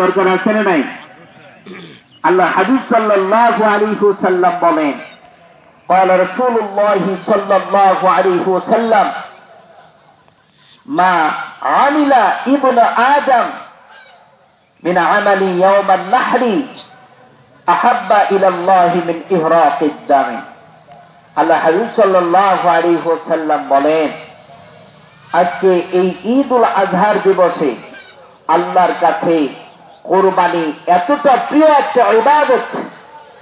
দরকার আছে না নাই? আল্লাহ হাবিব সাল্লাল্লাহু আলাইহি ওয়াসাল্লাম বলেন, قال رسول الله صلى الله عليه وسلم ما عمل ابن آدم من عمل يوم النحر أحب إلى الله من إهراق الدم। আল্লাহ হাবিব সাল্লাল্লাহু আলাইহি ওয়াসাল্লাম বলেন, আজকে এই ঈদুল আজহার দিবসে আল্লাহর কাছে কুরবানি এতটা প্রিয় একটা ইবাদত,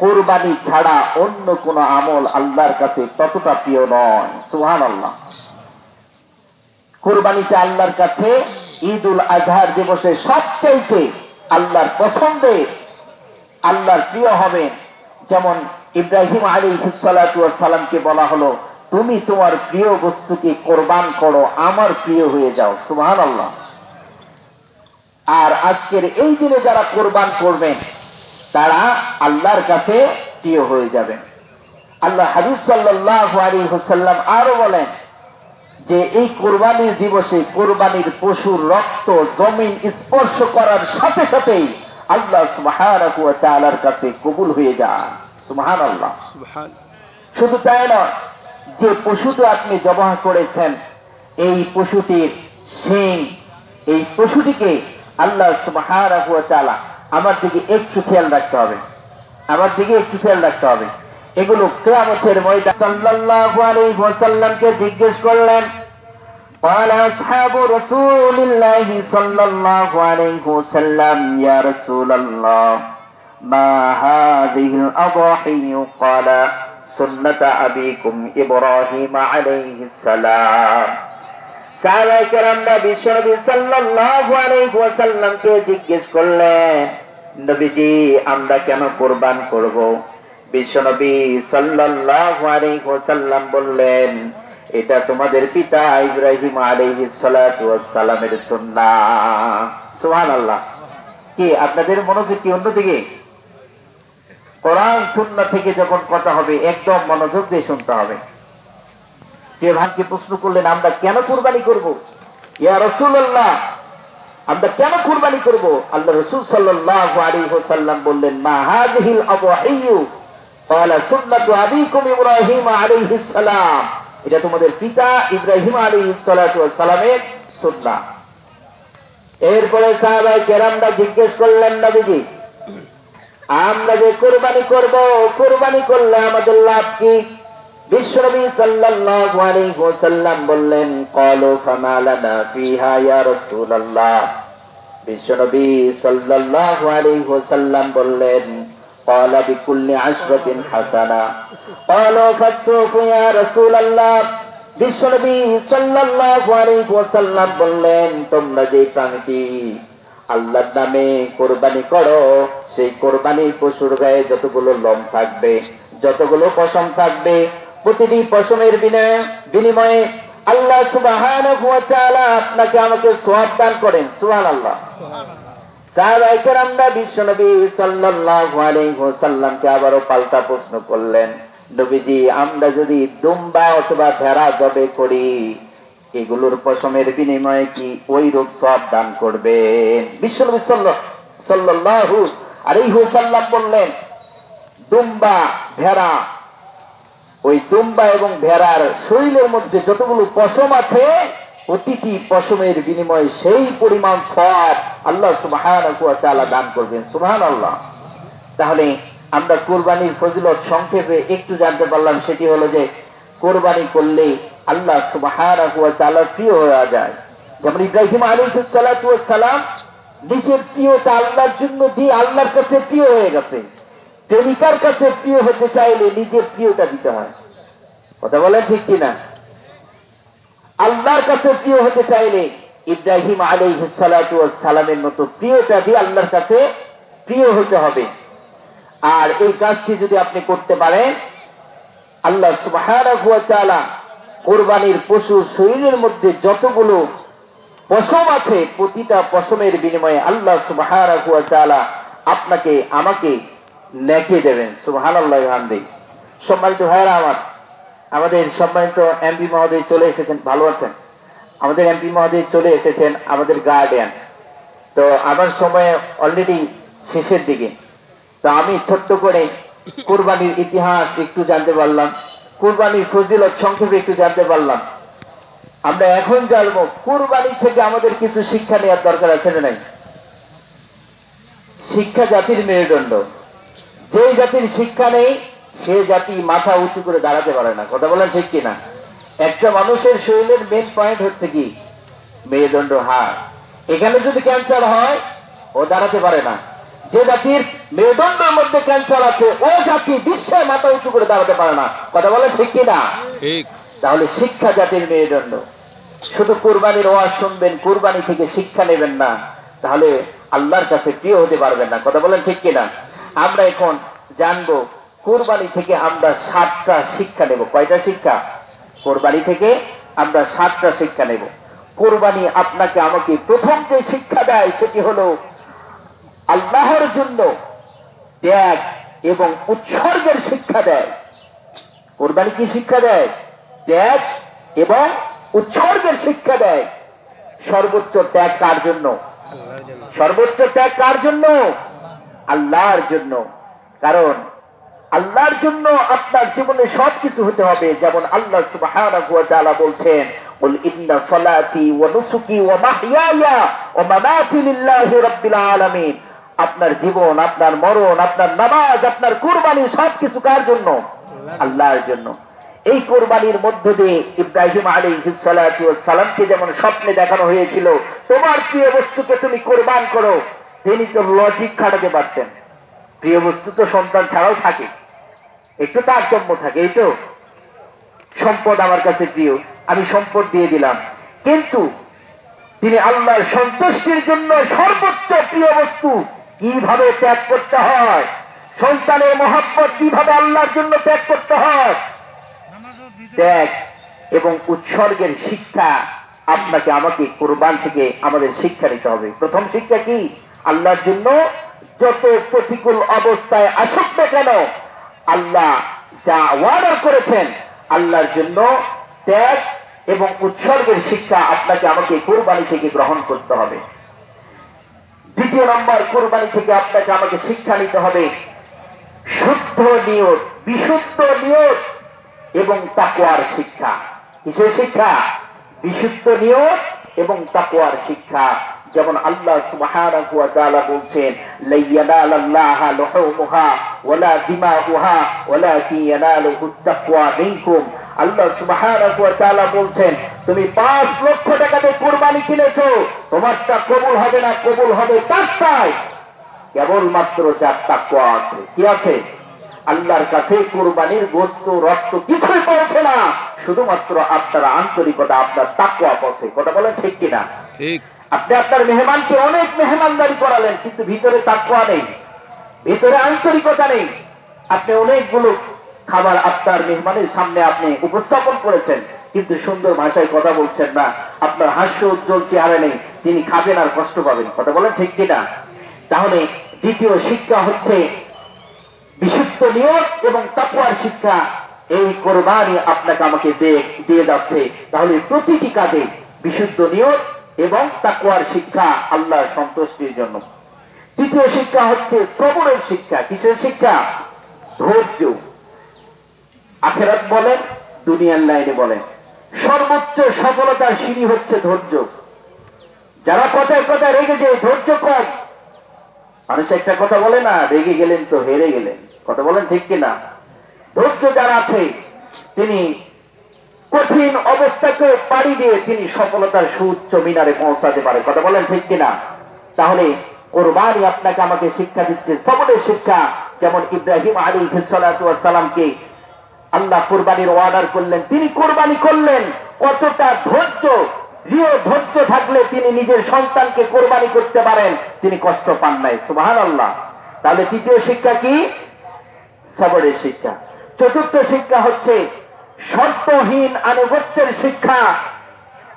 কুরবানি ছাড়া অন্য কোন আমল আল্লাহর কাছে ততটা প্রিয় নয়। সুবহানাল্লাহ। কুরবানিটা আল্লাহর কাছে ঈদুল আজহার দিবসে সবচেয়ে আল্লাহর পছন্দে, আল্লাহর প্রিয় হবে। যেমন ইব্রাহিম আলাইহিস সালাতু ওয়াস সালামকে বলা হলো, তুমি তোমার প্রিয় বস্তুকে কোরবান করো, আমার প্রিয় হয়ে যাও। সুবহানাল্লাহ। আর আজকের এই দিনে যারা কোরবান করবেন তারা আল্লাহর কাছে প্রিয় হয়ে যাবেন। আল্লাহ হাবিব সাল্লাল্লাহু আলাইহি ওয়াসাল্লাম আরো বলেন যে এই কোরবানির দিবসে কোরবানির পশুর রক্ত জমিন স্পর্শ করার সাথে সাথেই আল্লাহ সুবহানাহু ওয়া তাআলার কাছে কবুল হয়ে যায়। সুবহানাল্লাহ। শুধু তাই নয়, যে পশুটা আপনি জবাহ করেছেন এই পশুটির শিং, এই পশুটিকে আল্লাহ সুবহানাহু ওয়া তাআলা, আমার দিকে একটু খেয়াল রাখতে হবে, আমার দিকে একটু খেয়াল রাখতে হবে, এগুলো কিয়ামতের ময়দানে সাল্লাল্লাহু আলাইহি ওয়াসাল্লামকে জিজ্ঞেস করলেন, قال أصحاب رسول الله صلى الله عليه وسلم يا رسول الله ما هذه الأضاحي؟ قال سنة أبيكم إبراهيم عليه السلام। সাহাবায়ে কেরামরা বিশ্বনবী সাল্লাল্লাহু আলাইহি ওয়াসাল্লামকে জিজ্ঞেস করলেন, নবীজি আমরা কেন কুরবান করব? বিশ্বনবী সাল্লাল্লাহু আলাইহি ওয়াসাল্লাম বললেন, এটা তোমাদের পিতা ইব্রাহিম আলাইহিস সালাতু ওয়াস সালামের সুন্নাহ। সুবহানাল্লাহ। কি আপনাদের মনোযোগ কি অন্যদিকে? কোরআন সুন্নাহ থেকে যখন কথা হবে একদম মনোযোগ দিয়ে শুনতে হবে। যে ভাইকে প্রশ্ন করলেন আমরা কেন কুরবানি করব, ইয়া রাসূলুল্লাহ আমরা কেন কুরবানি করব? আল্লাহ রাসূল সাল্লাল্লাহু আলাইহি ওয়াসাল্লাম বললেন, মা হাযিহিল আদহিয়ু? ক্বালা সুন্নাতু আবিকুম ইব্রাহিম আলাইহিস সালাম, এটা তোমাদের পিতা ইব্রাহিম আলাইহিস সালাতু ওয়াস সালামের সুন্নাহ। এরপরে সাহাবায়ে কেরামরা জিজ্ঞেস করলেন, নবীজি আমরা যে কুরবানি করব, কুরবানি করলে আমাদের লাভ কি? বিশ্বনবী সাল্লাল্লাহু আলাইহি ওয়াসাল্লাম বললেন, ক্বালু ফামা লানা ফিহা ইয়া রাসূলুল্লাহ। বিশ্বনবী সাল্লাল্লাহু আলাইহি ওয়াসাল্লাম বললেন, ক্বালা বিকুল্লি আশরাতিন হাসানা। ক্বালু ফাসসুফু ইয়া রাসূলুল্লাহ। বিশ্বনবী সাল্লাল্লাহু আলাইহি ওয়াসাল্লাম বললেন, তোমরা যে প্রাণীটি আল্লাহর নামে কুরবানি করো সেই কুরবানির পশুর গায়ে যতগুলো লোম থাকবে, যতগুলো পশম থাকবে, প্রতিটি পশমের বিনিময়ে আল্লাহ সুবহানাহু ওয়া তাআলা আপনাকে আমাকে সওয়াব দান করেন। সুবহানাল্লাহ। সাহাবায়ে কেরামরা বিশ্বনবী সাল্লাল্লাহু আলাইহি ওয়াসাল্লামকে আবারো পাল্টা প্রশ্ন করলেন, নবীজি আমরা যদি দুম্বা অথবা ভেড়া জবে করি এগুলোর পশমের বিনিময়ে কি ওই রূপ সওয়াব দান করবেন? বিশ্বনবী সাল্লাল্লাহু আলাইহি ওয়াসাল্লাম বললেন, দুম্বা ভেড়া, ওই দুম্বা এবং ভেড়ার শরীরের মধ্যে যতগুলো পশম আছে প্রতিটি পশমের বিনিময়ে সেই পরিমাণ সওয়াব আল্লাহ সুবহানাহু ওয়া তাআলা দান করবেন। সুবহানাল্লাহ। তাহলে আমরা কুরবানির ফজিলত সংক্ষেপে একটু জানতে পারলাম, সেটি হলো যে কুরবানি করলে আল্লাহ সুবহানাহু ওয়া তাআলা প্রিয় হয়ে যায়। যেমন ইব্রাহিম আলাইহিস সালাতু ওয়াস সালাম নিজের প্রিয়তা আল্লাহর জন্য দিয়ে আল্লাহর কাছে প্রিয় হয়ে গেছে। প্রেমিকার কাছে প্রিয় হতে চাইলে নিজের প্রিয়তা দিতে হয়। কথা বলেন ঠিক কিনা? আল্লাহর কাছে প্রিয় হতে চাইলে ইব্রাহিম আলাইহিস সালাতু ওয়াস সালামের মতো প্রিয়তা দিয়ে আল্লাহর কাছে প্রিয় হতে হবে। আর এই কাজটি যদি আপনি করতে পারেন, আল্লাহ সুবহানাহু ওয়া তাআলা কুরবানির পশুর শরীরের মধ্যে যতগুলো পশম আছে প্রতিটা পশমের বিনিময়ে আল্লাহ সুবহানাহু ওয়া তাআলা আপনাকে আমাকে নেকি দেবেন। সুবহানাল্লাহ ওয়া বিহামদিহি। সম্মানিত ভাইরা আমার, আমাদের সম্মানিত এমপি মহোদয় চলে এসেছেন। ভালো আছেন? আমাদের এমপি মহোদয় চলে এসেছেন, আমাদের গার্ডিয়ান। তো আমার সময় অলরেডি শেষের দিকে, তো আমি ছোট্ট করে কুরবানির ইতিহাস একটু জানতে পারলাম, কুরবানির ফজিলত সংক্ষেপে একটু জানতে পারলাম। আমরা এখন জানবো কুরবানি থেকে আমাদের কিছু শিক্ষা নেওয়ার দরকার আছে না নাই? শিক্ষা জাতির মেরুদণ্ড। যে জাতির শিক্ষা নেই সে জাতি মাথা উঁচু করে দাঁড়াতে পারে না। কথা বলেন ঠিক কিনা? একটা মানুষের শরীরের মেন পয়েন্ট হচ্ছে কি? মেরুদণ্ড, হাড়। এখানে যদি ক্যান্সার হয় ও দাঁড়াতে পারে না। যে জাতির মেরুদণ্ডের মধ্যে ক্যান্সার আছে ও জাতি বিশ্বে মাথা উঁচু করে দাঁড়াতে পারে না। কথা বলেন ঠিক কিনা? ঠিক। তাহলে শিক্ষা জাতির মেরুদণ্ড। শুধু কুরবানির ওয়াজ শুনবেন, কুরবানি থেকে শিক্ষা নেবেন না, তাহলে আল্লাহর কাছে প্রিয় হতে পারবেন না। কথা বলেন ঠিক কিনা? আমরা এখন জানবো কুরবানি থেকে আমরা 7টা শিক্ষা নেব। কয়টা শিক্ষা? কুরবানি থেকে আমরা 7টা শিক্ষা নেব। কুরবানি আপনাকে আমাকে প্রথম যে শিক্ষা দেয় সেটি হলো আল্লাহর জন্য ত্যাগ এবং উৎসর্গের শিক্ষা দেয়। কুরবানি কি শিক্ষা দেয়? ত্যাগ এবং উৎসর্গের শিক্ষা দেয়। সর্বোচ্চ ত্যাগ কার জন্য? সর্বোচ্চ ত্যাগ কার জন্য? আল্লাহর জন্য। কারণ আল্লাহর জন্য আপনার জীবনে সবকিছু হতে হবে। যেমন আল্লাহ সুবহানাহু ওয়া তাআলা বলছেন, কুল ইন্না সলাতি ওয়া নুসুকি ওয়া মাহইয়ায়া ওয়া মামাতি লিল্লাহি রাব্বিল আলামিন। আপনার জীবন, আপনার মরণ, আপনার নামাজ, আপনার কুরবানি সবকিছু কার জন্য? আল্লাহর জন্য। এই কোরবানির মধ্য দিয়ে ইব্রাহিম আলাইহিস সালাতু ওয়াস সালামকে যেমন স্বপ্নে দেখানো হয়েছিল, তোমার প্রিয় বস্তুকে তুমি কোরবান করো, তিনি তো লজিক খাটাতে পারতেন। প্রিয় বস্তু তো সন্তান ছাড়াও থাকে, একটু তারতম্য থাকে। এই তো সম্পদ আমার কাছে প্রিয়, আমি সম্পদ দিয়ে দিলাম, কিন্তু তিনি আল্লাহর সন্তুষ্টির জন্য সর্বোচ্চ প্রিয় বস্তু কিভাবে ত্যাগ করতে হয়, সন্তানের মহব্বত কিভাবে আল্লাহর জন্য ত্যাগ করতে হয়, ত্যাগ এবং উৎসর্গের শিক্ষা আপনাকে আমাকে কুরবান থেকে আমাদের শিক্ষা নিতে হবে। প্রথম শিক্ষা কি? আল্লাহর জন্য যত প্রতিকূল অবস্থায় আসুক না কেন, আল্লাহ যা ওয়াদা করেছেন আল্লাহর জন্য ত্যাগ এবং উৎসর্গের শিক্ষা আপনাকে আমাকে কুরবানি থেকে গ্রহণ করতে হবে। দ্বিতীয় নম্বর, কুরবানি থেকে আপনাকে আমাকে শিক্ষা নিতে হবে শুদ্ধ নিয়ত, বিশুদ্ধ নিয়ত এবং তাকওয়ার শিক্ষা। কিসের শিক্ষা? বিশুদ্ধ নিয়ত এবং তাকওয়ার শিক্ষা। যেমন আল্লাহ সুবহানাহু ওয়া তাআলা বলছেন, লা ইয়ানালাল্লাহা লুহুমুহা ওয়ালা দিমাউহা ওয়ালাকিন ইয়ানালুহুত তাকওয়া মিনকুম। আল্লাহ সুবহানাহু ওয়া তাআলা বলছেন, তুমি 5 লক্ষ টাকা দিয়ে কুরবানি কিনেছো, তোমারটা কবুল হবে না, কবুল হবে তারটাই কেবলমাত্র যার তাকওয়া আছে। কি আছে? আল্লাহর কাছে কুরবানির গোশত, রক্ত কিছুই পৌঁছে না, শুধুমাত্র আপনার আন্তরিকতা, আপনার তাকওয়া পৌঁছে। কথা বলেন ঠিক কিনা? ঠিক। আপনি আপনার মেহমানকে অনেক মেহমানদারি করালেন, কিন্তু ভিতরে তাকওয়া নেই, ভিতরে আন্তরিকতা নেই। আপনি অনেকগুলো খাবার আপনার মেহমানের সামনে আপনি উপস্থাপন করেছেন, কিন্তু সুন্দর ভাষায় কথা বলছেন না, আপনার হাস্য উজ্জ্বল চেহারা নেই, তিনি খাবেন আর কষ্ট পাবেন। কথা বলেন ঠিক কিনা? তাহলে দ্বিতীয় শিক্ষা হচ্ছে বিশুদ্ধ নিয়ত এবং তাকওয়ার শিক্ষা। এই কোরবানি আপনাকে আমাকে দিয়ে যাচ্ছে। তাহলে প্রতিটি কাজে বিশুদ্ধ নিয়ত এবং তাকওয়ার শিক্ষা আল্লাহর সন্তুষ্টির জন্য। তৃতীয় শিক্ষা হচ্ছে সবরের শিক্ষা। কিসের শিক্ষা? ধৈর্য। আখিরাত বলেন, দুনিয়ার লাইনে বলেন, সর্বোচ্চ সফলতার সিঁড়ি হচ্ছে ধৈর্য। যারা কথায় কথায় রেগে যায়, ধৈর্য কম। মানুষ একটা কথা বলে না, রেগে গেলেন তো হেরে গেলেন। কথা বলেন ঠিক কিনা? ধৈর্য যার আছে তিনি কঠিন অবস্থাকে পাড়ি দিয়ে তিনি সফলতার সুউচ্চ মিনারে পৌঁছাতে পারে। কথা বলেন ঠিক কিনা? তাহলে কোরবানি আপনাকে আমাকে শিক্ষা দিচ্ছে সবরের শিক্ষা। যেমন ইব্রাহিম আলাইহিস সালাতু ওয়াস সালামকে আল্লাহ কোরবানির অর্ডার করলেন, তিনি কোরবানি করলেন। কতটা ধৈর্য, দৃঢ় ধৈর্য থাকলে তিনি নিজের সন্তানকে কোরবানি করতে পারেন, তিনি কষ্ট পান নাই। সুবহানাল্লাহ। তাহলে তৃতীয় শিক্ষা কি? সবরের শিক্ষা। চতুর্থ শিক্ষা হচ্ছে শর্তহীন আনুগত্যের শিক্ষা।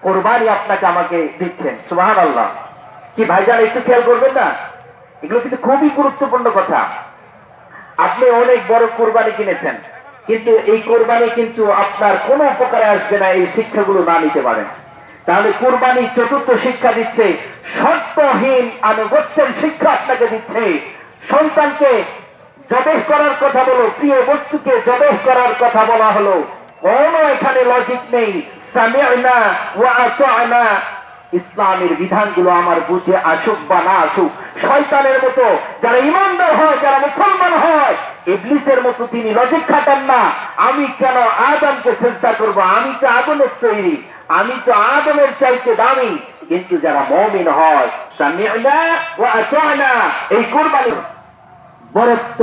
কোরবানি আপনাকে আমাকে দিচ্ছেন। সুবহানাল্লাহ। কি ভাইজান একটু খেয়াল করবেন না? এগুলো কিন্তু খুবই গুরুত্বপূর্ণ কথা। আপনি অনেক বড় কোরবানি কিনেছেন, কিন্তু এই কোরবানি কিন্তু আপনার কোনো উপকারে আসবে না এই শিক্ষাগুলো না নিতে পারেন। তাহলে কুরবানি চতুর্থ শিক্ষা দিচ্ছে, শর্তহীন আনুগত্যের শিক্ষা আপনাকে দিচ্ছে। সন্তানকে জবেহ করার কথা বলো, প্রিয় বস্তুকে জবেহ করার কথা বলা হলো, কোনো এখানে লজিক নেই। সামি'না ওয়া আতা'না, ইসলামের বিধানগুলো আমার বুঝে আসুক বা না আসুক, শয়তানের মতো যারা ইমানদার হয়, যারা মুসলমান হয়, ইবলিসের মতো তিনি লজিক খাটান না। আমি কেন আদমকে সিজদা করব? আমি তো আদমের তৈরি, আমি তো আদমের চাইতে দামি। কিন্তু যারা মুমিন হয়, সামি'না ওয়া আতা'না, এই কুরবানি বরত্ব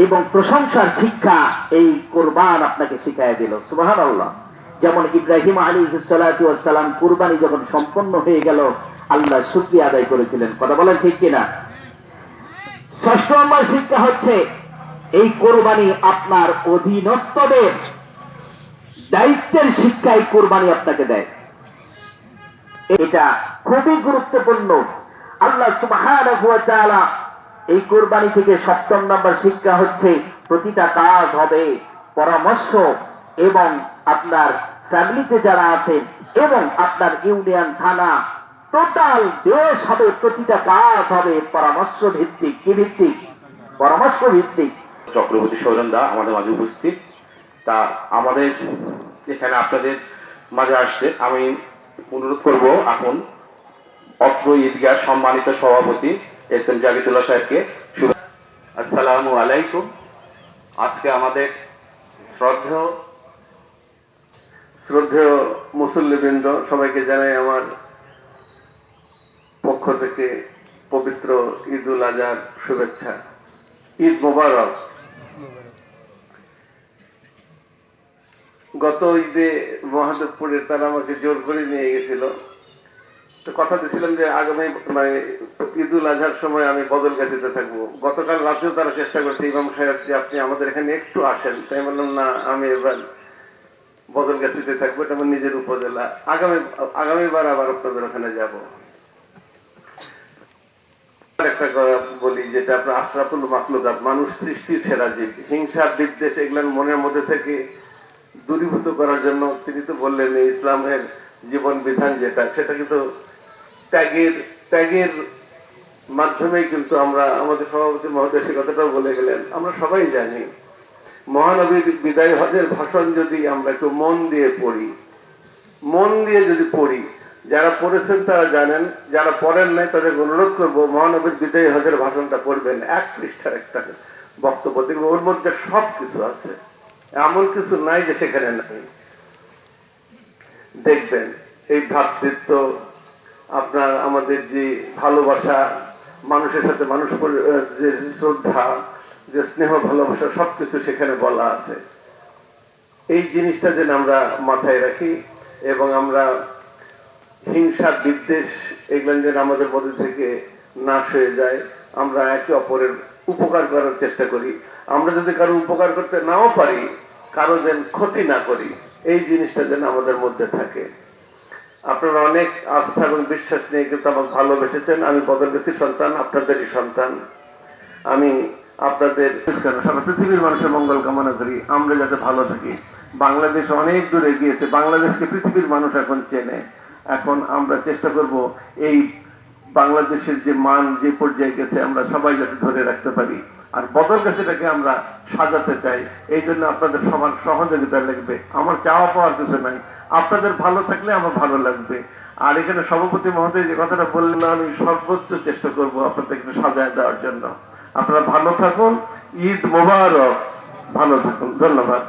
এবং প্রশংসার শিক্ষা এই কুরবান আপনাকে শিখাইয়া দিল। সুবহানাল্লাহ। যেমন ইব্রাহিম আলাইহিস সালাতু ওয়াস সালাম কুরবানি যখন সম্পন্ন হয়ে গেল, আল্লাহ শুকরিয়া আদায় করেছিলেন। কথা বলেন ঠিক কিনা? ষষ্ঠ নম্বর শিক্ষা হচ্ছে, এই কুরবানি আপনার অধীনস্থদের দায়িত্বের শিক্ষা এই কুরবানি আপনাকে দেয়। এটা খুবই গুরুত্বপূর্ণ। আল্লাহ সুবহানাহু ওয়া তাআলা এই কুরবানি থেকে সপ্তম নম্বর শিক্ষা হচ্ছে, প্রতিটা কাজ হবে পরামর্শ, এবং আপনার ফ্যামিলিতে যারা আছেন এবং আপনার ইউনিয়ন, থানা, টোটাল দেশ হবে, প্রতিটা কাজ হবে পরামর্শ ভিত্তিক। কি ভিত্তিক? পরামর্শ ভিত্তিক। চক্রবর্তী সৌরন্দা আমাদের মাঝে উপস্থিত, তা আমাদের এখানে আপনাদের মাঝে আসছে। আমি অনুরোধ করব এখন অত্র ঈদগার সম্মানিত সভাপতি এস এম জাহিদুল্লাহ সাহেবকে। আসসালামু আলাইকুম। আজকে আমাদের শ্রদ্ধেয় মুসল্লিবৃন্দ, সবাইকে জানাই আমার পক্ষ থেকে পবিত্র ঈদ উল আজহার শুভেচ্ছা। ঈদ মোবারক। গত ঈদে মহাদেবপুরে তারা আমাকে জোর করে নিয়ে গেছিল, তো কথা দিয়েছিলাম যে আগামী ঈদ উল আজহার সময় আমি বদলগাছিতে থাকবো। গতকাল রাতেও তারা চেষ্টা করছে, ইমাম সাহেব যে আপনি আমাদের এখানে একটু আসেন। তাই বললাম না, আমি এবার বদলগাছিতে থাকবো, এটা আমার নিজের উপজেলা। আগামীবার আবার আপনাদের ওখানে যাব। একটা কথা বলি, যেটা আপনার আশরাফুল মাখলুকাত, মানুষ সৃষ্টির সেরা জীব। হিংসা, বিদ্বেষ এগুলো মনের মধ্যে থেকে দূরীভূত করার জন্য তিনি তো বললেন ইসলামের জীবন বিধান যেটা, সেটা কিন্তু ত্যাগের মাধ্যমেই কিন্তু আমরা, আমাদের সভাপতি মহোদয় সে কথাটাও বলে গেলেন, আমরা সবাই জানি। মহানবীর বিদায় হজের ভাষণ যদি আমরা একটু মন দিয়ে যদি পড়ি, যারা পড়েছেন তারা জানেন, যারা পড়েন নাই তাদের অনুরোধ করবো মহানবীর বিদায় হজের ভাষণটা পড়বেন। 1 পৃষ্ঠার একটা বক্তব্য দেখবেন, ওর মধ্যে সব কিছু আছে, এমন কিছু নাই যে সেখানে নাই। দেখবেন এই ভ্রাতৃত্ব, আপনার আমাদের যে ভালোবাসা, মানুষের সাথে মানুষ যে শ্রদ্ধা, যে স্নেহ, ভালোবাসা, সবকিছু সেখানে বলা আছে। এই জিনিসটা যেন আমরা মাথায় রাখি, এবং আমরা হিংসা, বিদ্বেষ এগুলো যেন আমাদের মধ্যে থেকে নাশ হয়ে যায়। আমরা একে অপরের উপকার করার চেষ্টা করি। আমরা যদি কারো উপকার করতে নাও পারি, কারো যেন ক্ষতি না করি, এই জিনিসটা যেন আমাদের মধ্যে থাকে। আপনারা অনেক আস্থা এবং বিশ্বাস নিয়ে কিন্তু আমাকে ভালোবেসেছেন। আমি বদলগাছীর সন্তান, আপনাদেরই সন্তান। আমি আপনাদের সারা পৃথিবীর মানুষের মঙ্গল কামনা করি, আমরা যাতে ভালো থাকি। বাংলাদেশ অনেক দূরে গিয়েছে, বাংলাদেশকে পৃথিবীর মানুষ এখন চেনে। এখন আমরা চেষ্টা করব এই বাংলাদেশের যে মান যে পর্যায়ে গেছে, আমরা সবাই যাতে ধরে রাখতে পারি। আর বদলগাছীটাকে আমরা সাজাতে চাই, এই জন্য আপনাদের সবার সহযোগিতা লাগবে। আমার চাওয়া পাওয়ার কিছু নাই, আপনাদের ভালো থাকলে আমার ভালো লাগবে। আর এখানে সভাপতি মহোদয় যে কথাটা বললেন, আমি সর্বোচ্চ চেষ্টা করব আপনাদেরকে সাজায় দেওয়ার জন্য। আপনারা ভালো থাকুন। ঈদ মোবারক। ভালো থাকুন। ধন্যবাদ।